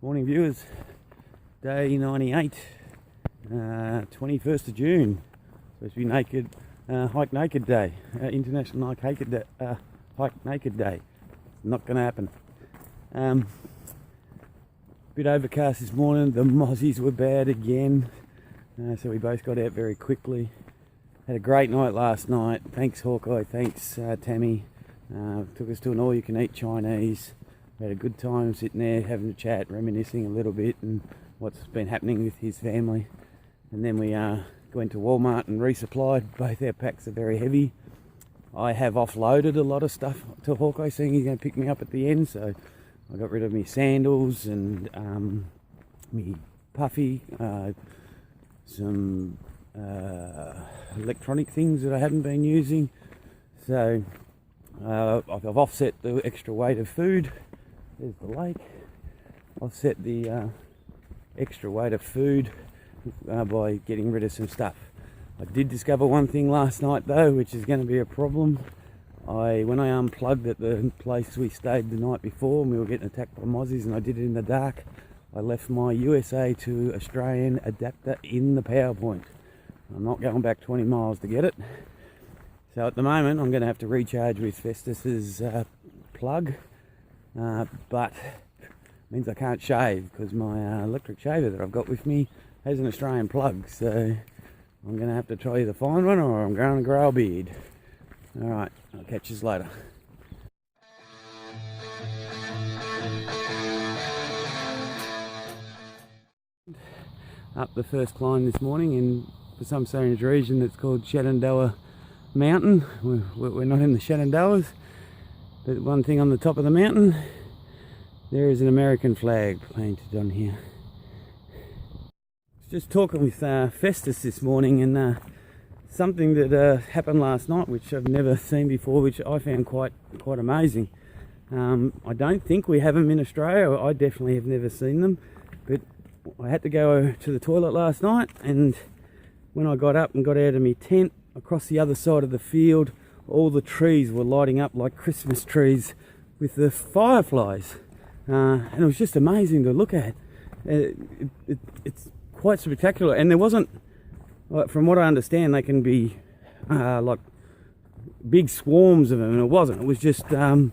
Morning viewers, day 98, 21st of June, supposed to be naked, hike naked day, international hike naked day. Not going to happen. Bit overcast this morning, the mozzys were bad again, so we both got out very quickly. Had a great night last night, thanks Hawkeye, thanks Tammy, took us to an all-you-can-eat Chinese. We had a good time sitting there having a chat, reminiscing a little bit and what's been happening with his family. And then we went to Walmart and resupplied. Both our packs are very heavy. I have offloaded a lot of stuff to Hawkeye, saying he's going to pick me up at the end, so I got rid of my sandals and me puffy, some electronic things that I hadn't been using. So I've offset the extra weight of food. There's the lake. Offset the extra weight of food by getting rid of some stuff. I did discover one thing last night though, which is going to be a problem. When I unplugged at the place we stayed the night before and we were getting attacked by mozzys, and I did it in the dark, I left my USA to Australian adapter in the power point. I'm not going back 20 miles to get it. So at the moment I'm going to have to recharge with Festus's plug, but means I can't shave because my electric shaver that I've got with me has an Australian plug, so I'm going to have to try either find one or I'm going to grow a beard. Alright, I'll catch you later. Up the first climb this morning, and for some strange reason it's called Shenandoah Mountain. We're not in the Shenandoahs, but one thing on the top of the mountain, there is an American flag painted on here. Just talking with Festus this morning, and something that happened last night which I've never seen before, which I found quite amazing. I don't think we have them in Australia. I definitely have never seen them, but I had to go to the toilet last night, and when I got up and got out of my tent, across the other side of the field, all the trees were lighting up like Christmas trees with the fireflies, and it was just amazing to look at. It's quite spectacular, and there wasn't, from what I understand, they can be like big swarms of them, and it wasn't. It was just you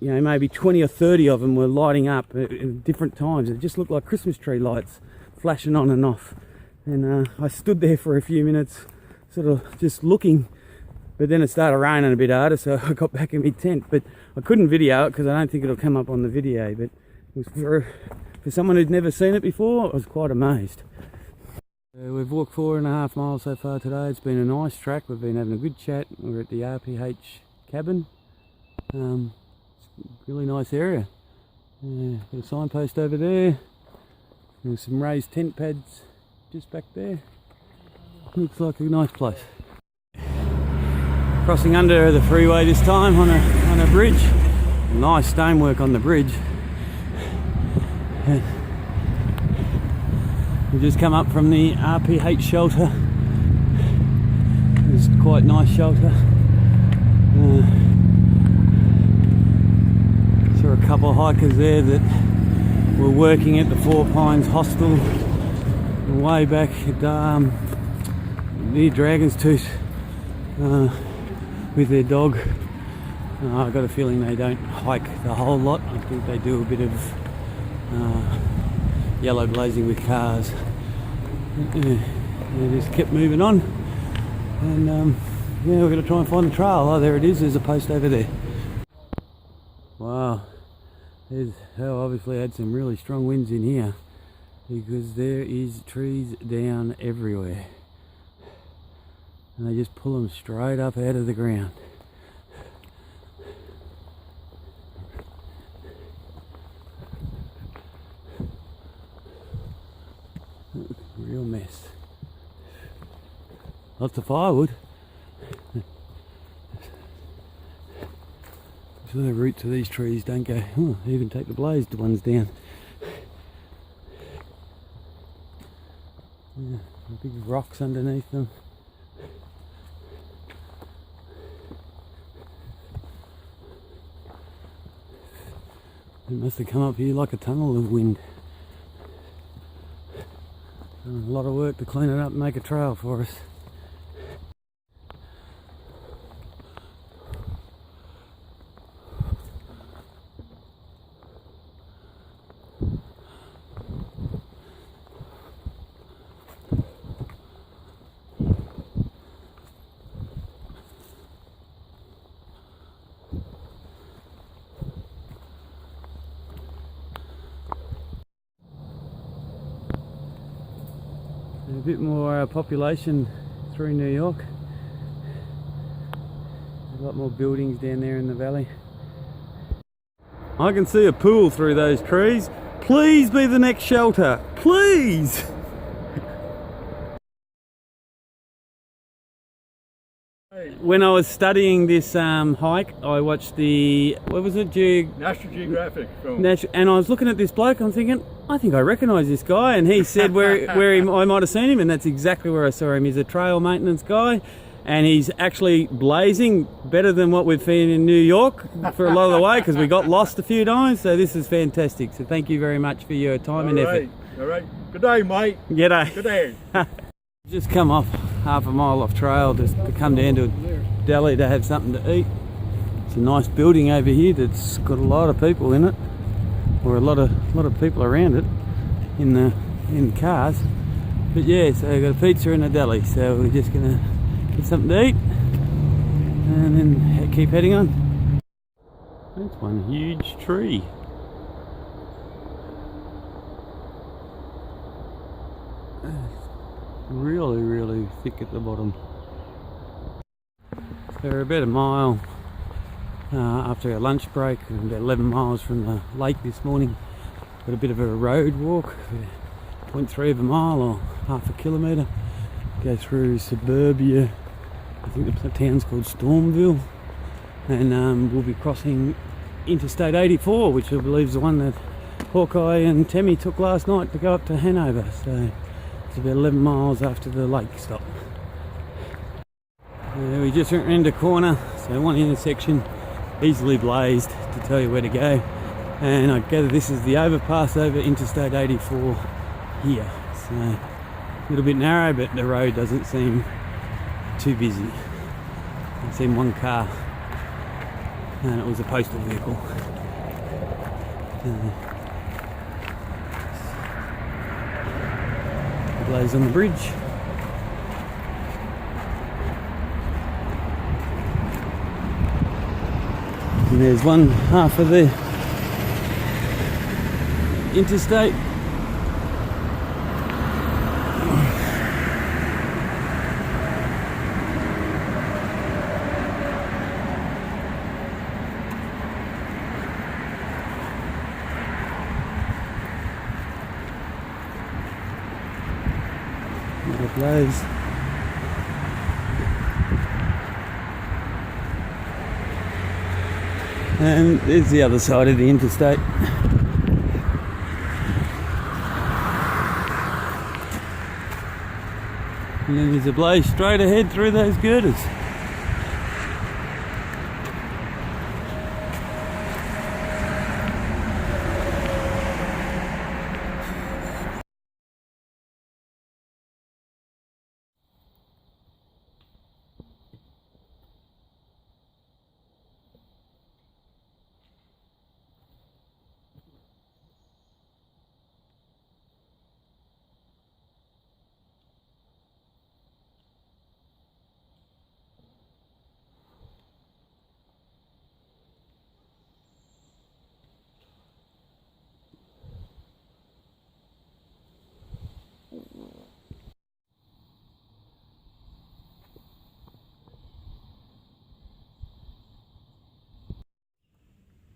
know, maybe 20 or 30 of them were lighting up at different times. It just looked like Christmas tree lights flashing on and off. And I stood there for a few minutes, sort of just looking, but then it started raining a bit harder, so I got back in my tent. But I couldn't video it because I don't think it'll come up on the video, but it was for someone who'd never seen it before, I was quite amazed. We've walked 4.5 miles so far today. It's been a nice track. We've been having a good chat. We're at the RPH cabin. It's a really nice area. Got a signpost over there. There's some raised tent pads just back there. Looks like a nice place. Crossing under the freeway this time on a bridge. Nice stonework on the bridge. We've just come up from the RPH shelter. It's quite nice shelter. Saw a couple of hikers there that were working at the Four Pines Hostel way back at near Dragon's Tooth with their dog. I've got a feeling they don't hike the whole lot. I think they do a bit of yellow blazing with cars. They just kept moving on, and yeah, we're going to try and find the trail. Oh, there it is. There's a post over there. Wow, there's obviously had some really strong winds in here, because there is trees down everywhere, and they just pull them straight up out of the ground. Real mess. Lots of firewood. So the roots of these trees don't go, they even take the blazed ones down. Yeah, big rocks underneath them. It must have come up here like a tunnel of wind. A lot of work to clean it up and make a trail for us. A bit more population through New York. A lot more buildings down there in the valley. I can see a pool through those trees. Please be the next shelter, please! When I was studying this hike, I watched the, what was it, National Geographic film. And I was looking at this bloke, I'm thinking, I think I recognise this guy, and he said I might have seen him, and that's exactly where I saw him. He's a trail maintenance guy, and he's actually blazing better than what we've seen in New York for a lot of the way, because we got lost a few times, so this is fantastic. So thank you very much for your time and effort. All right. Good day, mate. G'day. Good day. Just come off half a mile off trail just to come down to a deli to have something to eat. It's a nice building over here that's got a lot of people in it, or a lot of people around it in cars. But yeah, so I've got a pizza and a deli, so we're just gonna get something to eat and then keep heading on. That's one huge tree. Really thick at the bottom. So we're about a mile after our lunch break, and about 11 miles from the lake this morning. Got a bit of a road walk, 0.3 of a mile or half a kilometre. Go through suburbia. I think the town's called Stormville, and we'll be crossing Interstate 84, which I believe is the one that Hawkeye and Tammy took last night to go up to Hanover. So it's about 11 miles after the lake stop. We just went around a corner, so one intersection, easily blazed to tell you where to go. And I gather this is the overpass over Interstate 84 here. So a little bit narrow, but the road doesn't seem too busy. I've seen one car, and it was a postal vehicle. Blaze on the bridge. And there's one half of the interstate. Blaze. And there's the other side of the interstate. And then there's a blaze straight ahead through those girders.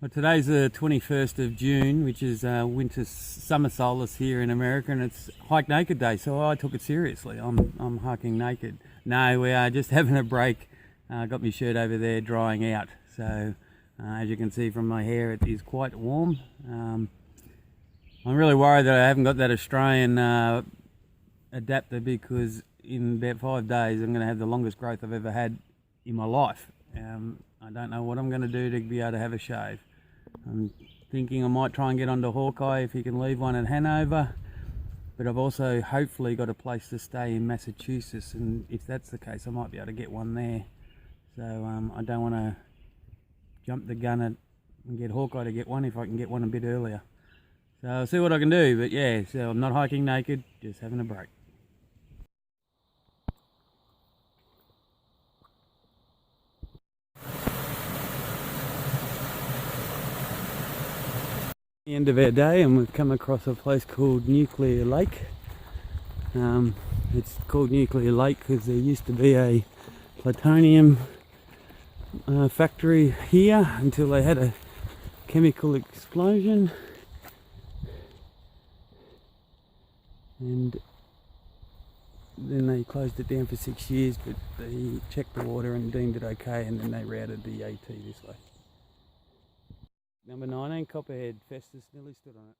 Well, today's the 21st of June, which is summer solstice here in America, and it's Hike Naked Day, so I took it seriously. I'm hiking naked. No, we are just having a break. Got my shirt over there drying out, so as you can see from my hair, it is quite warm. I'm really worried that I haven't got that Australian adapter, because in about 5 days I'm going to have the longest growth I've ever had in my life. I don't know what I'm going to do to be able to have a shave. I'm thinking I might try and get onto Hawkeye if he can leave one at Hanover. But I've also hopefully got a place to stay in Massachusetts, and if that's the case I might be able to get one there. So I don't want to jump the gun and get Hawkeye to get one if I can get one a bit earlier. So I'll see what I can do, but yeah, so I'm not hiking naked, just having a break. The end of our day, and we've come across a place called Nuclear Lake. It's called Nuclear Lake because there used to be a plutonium factory here until they had a chemical explosion, and then they closed it down for 6 years, but they checked the water and deemed it okay, and then they routed the AT this way. Number 19, Copperhead. Festus nearly stood on it.